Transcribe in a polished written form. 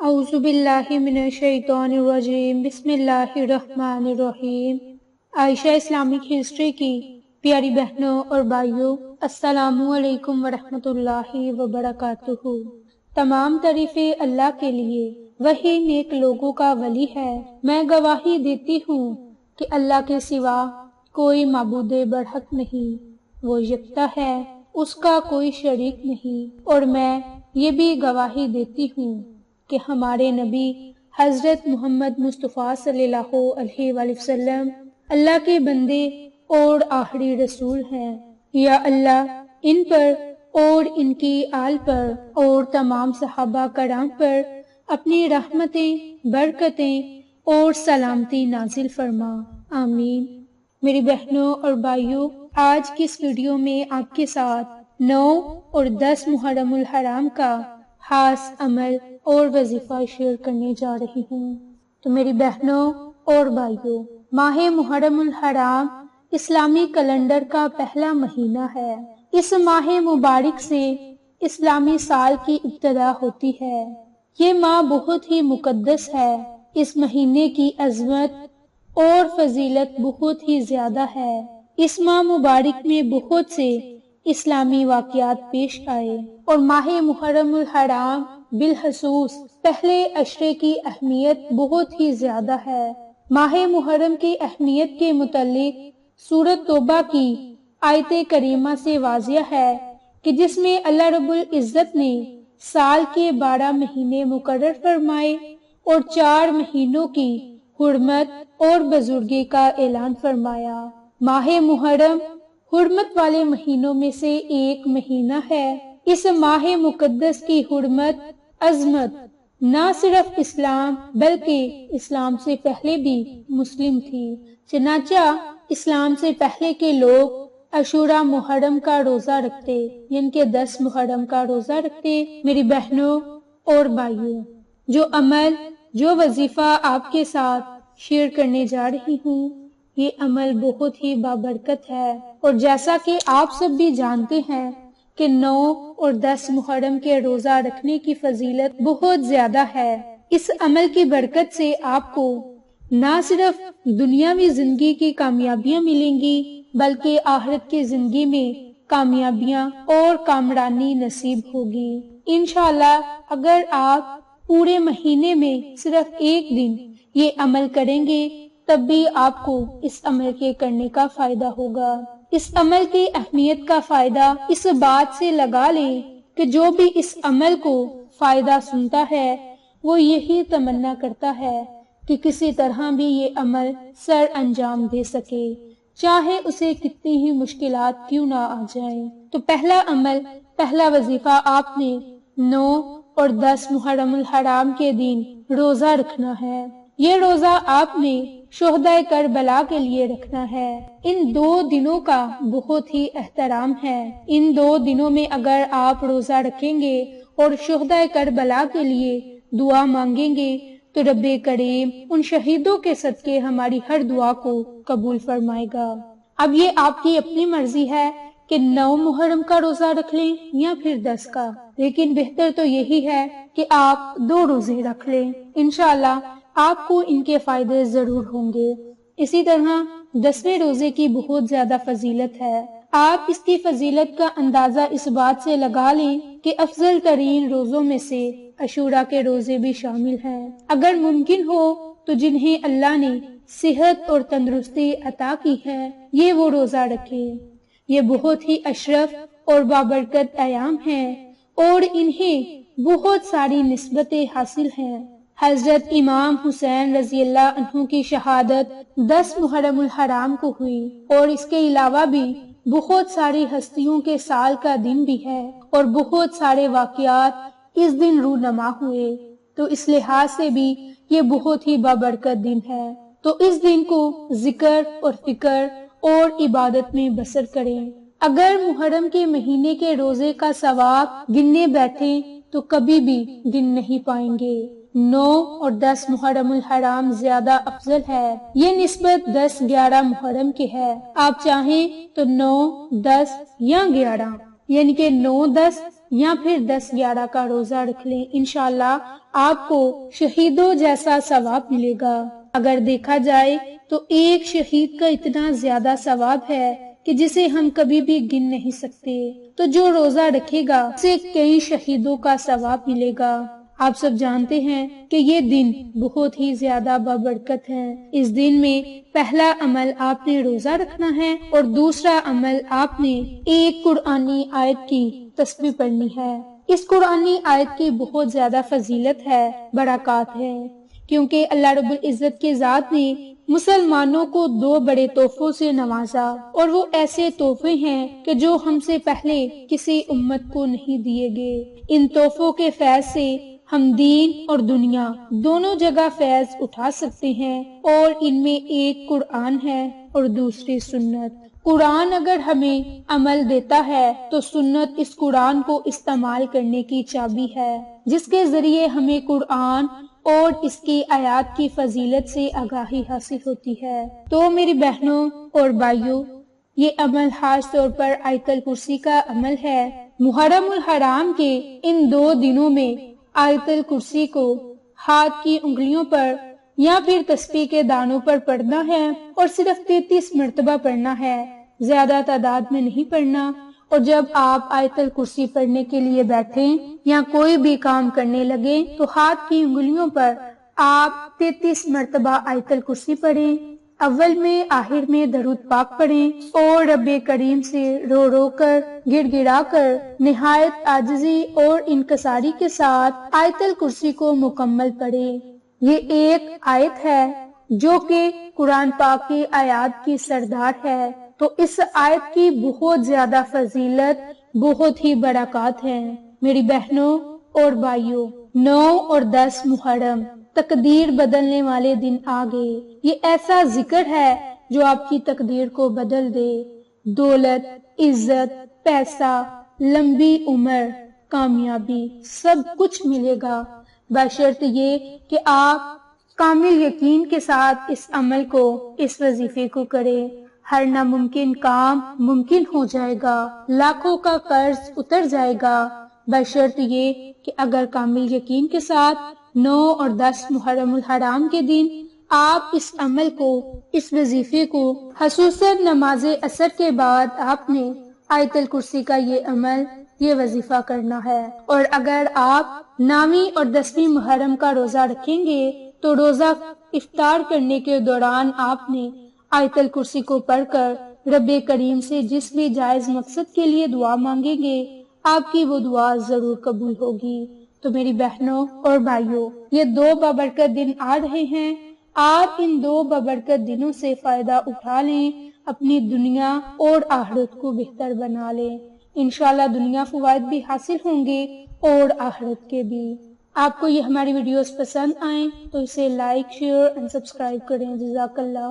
اعوذ باللہ من الشیطان الرجیم، بسم اللہ الرحمن الرحیم۔ عائشہ اسلامک ہسٹری کی پیاری بہنوں اور بھائیوں، السلام علیکم ورحمۃ اللہ وبرکاتہ۔ تمام تعریفیں اللہ کے لیے، وہی نیک لوگوں کا ولی ہے۔ میں گواہی دیتی ہوں کہ اللہ کے سوا کوئی معبود برحق نہیں، وہ یکتا ہے، اس کا کوئی شریک نہیں۔ اور میں یہ بھی گواہی دیتی ہوں کہ ہمارے نبی حضرت محمد مصطفیٰ صلی اللہ علیہ وآلہ وسلم اللہ کے بندے اور آخری رسول ہیں۔ یا اللہ ان پر اور ان کی آل پر اور تمام صحابہ کرام پر اپنی رحمتیں، برکتیں اور سلامتی نازل فرما، آمین۔ میری بہنوں اور بھائیوں، آج کی اس ویڈیو میں آپ کے ساتھ 9 اور 10 محرم الحرام کا خاص عمل اور وظیفہ شیئر کرنے جا رہی ہوں۔ تو میری بہنوں اور بھائیوں، ماہ محرم الحرام اسلامی کیلنڈر کا پہلا مہینہ ہے۔ اس ماہ مبارک سے اسلامی سال کی ابتدا ہوتی ہے۔ یہ ماہ بہت ہی مقدس ہے۔ اس مہینے کی عظمت اور فضیلت بہت ہی زیادہ ہے۔ اس ماہ مبارک میں بہت سے اسلامی واقعات پیش آئے اور ماہ محرم الحرام بالخصوص پہلے عشرے کی اہمیت بہت ہی زیادہ ہے۔ ماہ محرم کی اہمیت کے متعلق سورۃ توبہ کی آیت کریمہ سے واضح ہے کہ جس میں اللہ رب العزت نے سال کے 12 مہینے مقرر فرمائے اور 4 مہینوں کی حرمت اور بزرگی کا اعلان فرمایا۔ ماہ محرم حرمت والے مہینوں میں سے ایک مہینہ ہے۔ اس ماہ مقدس کی حرمت، عظمت نہ صرف اسلام بلکہ اسلام سے پہلے بھی مسلم تھی۔ چنانچہ اسلام سے پہلے کے لوگ عاشوراء محرم کا روزہ رکھتے، یعنی کہ 10 محرم کا روزہ رکھتے۔ میری بہنوں اور بھائیوں، جو عمل، جو وظیفہ آپ کے ساتھ شیئر کرنے جا رہی ہوں، یہ عمل بہت ہی بابرکت ہے۔ اور جیسا کہ آپ سب بھی جانتے ہیں کہ 9 اور 10 محرم کے روزہ رکھنے کی فضیلت بہت زیادہ ہے۔ اس عمل کی برکت سے آپ کو نہ صرف دنیاوی زندگی کی کامیابیاں ملیں گی بلکہ آخرت کی زندگی میں کامیابیاں اور کامرانی نصیب ہوگی۔ انشاءاللہ اگر آپ پورے مہینے میں صرف ایک دن یہ عمل کریں گے تب بھی آپ کو اس عمل کے کرنے کا فائدہ ہوگا۔ اس عمل کی اہمیت کا فائدہ اس بات سے لگا لیں کہ جو بھی اس عمل کو فائدہ سنتا ہے وہ یہی تمنا کرتا ہے کہ کسی طرح بھی یہ عمل سر انجام دے سکے، چاہے اسے کتنی ہی مشکلات کیوں نہ آ جائیں۔ تو پہلا عمل، پہلا وظیفہ آپ نے 9 اور 10 محرم الحرام کے دن روزہ رکھنا ہے۔ یہ روزہ آپ نے شہدائے کربلا کے لیے رکھنا ہے۔ ان 2 دنوں کا بہت ہی احترام ہے۔ ان 2 دنوں میں اگر آپ روزہ رکھیں گے اور شہدائے کربلا کے لیے دعا مانگیں گے تو رب کریم ان شہیدوں کے صدقے ہماری ہر دعا کو قبول فرمائے گا۔ اب یہ آپ کی اپنی مرضی ہے کہ 9 محرم کا روزہ رکھ لیں یا پھر 10 کا، لیکن بہتر تو یہی ہے کہ آپ 2 روزے رکھ لیں۔ انشاءاللہ آپ کو ان کے فائدے ضرور ہوں گے۔ اسی طرح 10ویں روزے کی بہت زیادہ فضیلت ہے۔ آپ اس کی فضیلت کا اندازہ اس بات سے لگا لیں کہ افضل ترین روزوں میں سے عاشوراء کے روزے بھی شامل ہیں۔ اگر ممکن ہو تو جنہیں اللہ نے صحت اور تندرستی عطا کی ہے یہ وہ روزہ رکھیں۔ یہ بہت ہی اشرف اور بابرکت ایام ہیں اور انہیں بہت ساری نسبتیں حاصل ہیں۔ حضرت امام حسین رضی اللہ عنہ کی شہادت 10 محرم الحرام کو ہوئی اور اس کے علاوہ بھی بہت ساری ہستیوں کے سال کا دن بھی ہے اور بہت سارے واقعات اس دن رونما ہوئے، تو اس لحاظ سے بھی یہ بہت ہی بابرکت دن ہے۔ تو اس دن کو ذکر اور فکر اور عبادت میں بسر کریں۔ اگر محرم کے مہینے کے روزے کا ثواب گننے بیٹھیں تو کبھی بھی گن نہیں پائیں گے۔ 9 اور 10 محرم الحرام زیادہ افضل ہے۔ یہ نسبت 10 11 محرم کی ہے۔ آپ چاہیں تو 9 10 یا 11 یعنی کہ 9 10 یا پھر 10-11 کا روزہ رکھ لیں، انشاءاللہ آپ کو شہیدوں جیسا ثواب ملے گا۔ اگر دیکھا جائے تو ایک شہید کا اتنا زیادہ ثواب ہے کہ جسے ہم کبھی بھی گن نہیں سکتے۔ تو جو روزہ رکھے گا اسے کئی شہیدوں کا ثواب ملے گا۔ آپ سب جانتے ہیں کہ یہ دن بہت ہی زیادہ بابرکت ہے۔ اس دن میں پہلا عمل آپ نے روزہ رکھنا ہے اور دوسرا عمل آپ نے ایک قرآنی آیت کی تسبیح پڑھنی ہے۔ اس قرآنی آیت کی بہت زیادہ فضیلت ہے، برکات ہے، کیونکہ اللہ رب العزت کے ذات نے مسلمانوں کو 2 بڑے تحفوں سے نوازا، اور وہ ایسے تحفے ہیں کہ جو ہم سے پہلے کسی امت کو نہیں دیے گئے۔ ان تحفوں کے فیض سے ہم دین اور دنیا دونوں جگہ فیض اٹھا سکتے ہیں، اور ان میں ایک قرآن ہے اور دوسری سنت۔ قرآن اگر ہمیں عمل دیتا ہے تو سنت اس قرآن کو استعمال کرنے کی چابی ہے، جس کے ذریعے ہمیں قرآن اور اس کی آیات کی فضیلت سے آگاہی حاصل ہوتی ہے۔ تو میری بہنوں اور بھائیوں، یہ عمل خاص طور پر آیت الکرسی کا عمل ہے۔ محرم الحرام کے ان 2 دنوں میں آیت الکرسی کو ہاتھ کی انگلیوں پر یا پھر تسبیح کے دانوں پر پڑھنا ہے، اور صرف 33 مرتبہ پڑھنا ہے، زیادہ تعداد میں نہیں پڑھنا۔ اور جب آپ آیت الکرسی پڑھنے کے لیے بیٹھیں یا کوئی بھی کام کرنے لگے تو ہاتھ کی انگلیوں پر آپ 33 مرتبہ آیت الکرسی پڑھیں۔ اول میں آخر میں درود پاک پڑھیں اور رب کریم سے رو رو کر، گڑ گڑا کر، نہایت عاجزی اور انکساری کے ساتھ آیت الکرسی کو مکمل پڑھیں۔ یہ ایک آیت ہے جو کہ قرآن پاک کی آیات کی سردار ہے، تو اس آیت کی بہت زیادہ فضیلت، بہت ہی برکات ہیں۔ میری بہنوں اور بھائیوں، 9 اور 10 محرم تقدیر بدلنے والے دن آ گئے۔ یہ ایسا ذکر ہے جو آپ کی تقدیر کو بدل دے۔ دولت، عزت، پیسہ، لمبی عمر، کامیابی، سب کچھ ملے گا، بشرط یہ کہ آپ کامل یقین کے ساتھ اس عمل کو، اس وظیفے کو کریں۔ ہر ناممکن کام ممکن ہو جائے گا، لاکھوں کا قرض اتر جائے گا، بشرط یہ کہ اگر کامل یقین کے ساتھ 9 اور 10 محرم الحرام کے دن آپ اس عمل کو، اس وظیفے کو، خصوصاً نماز عصر کے بعد آپ نے آیت الکرسی کا یہ عمل، یہ وظیفہ کرنا ہے۔ اور اگر آپ 9ویں اور 10ویں محرم کا روزہ رکھیں گے تو روزہ افطار کرنے کے دوران آپ نے آیت الکرسی کو پڑھ کر رب کریم سے جس بھی جائز مقصد کے لیے دعا مانگیں گے، آپ کی وہ دعا ضرور قبول ہوگی۔ تو میری بہنوں اور بھائیوں، یہ 2 بابرکت دن آ رہے ہیں، آپ ان 2 بابرکت دنوں سے فائدہ اٹھا لیں، اپنی دنیا اور آخرت کو بہتر بنا لیں۔ انشاءاللہ دنیا فوائد بھی حاصل ہوں گے اور آخرت کے بھی۔ آپ کو یہ ہماری ویڈیوز پسند آئیں تو اسے لائک، شیئر اور سبسکرائب کریں۔ جزاک اللہ۔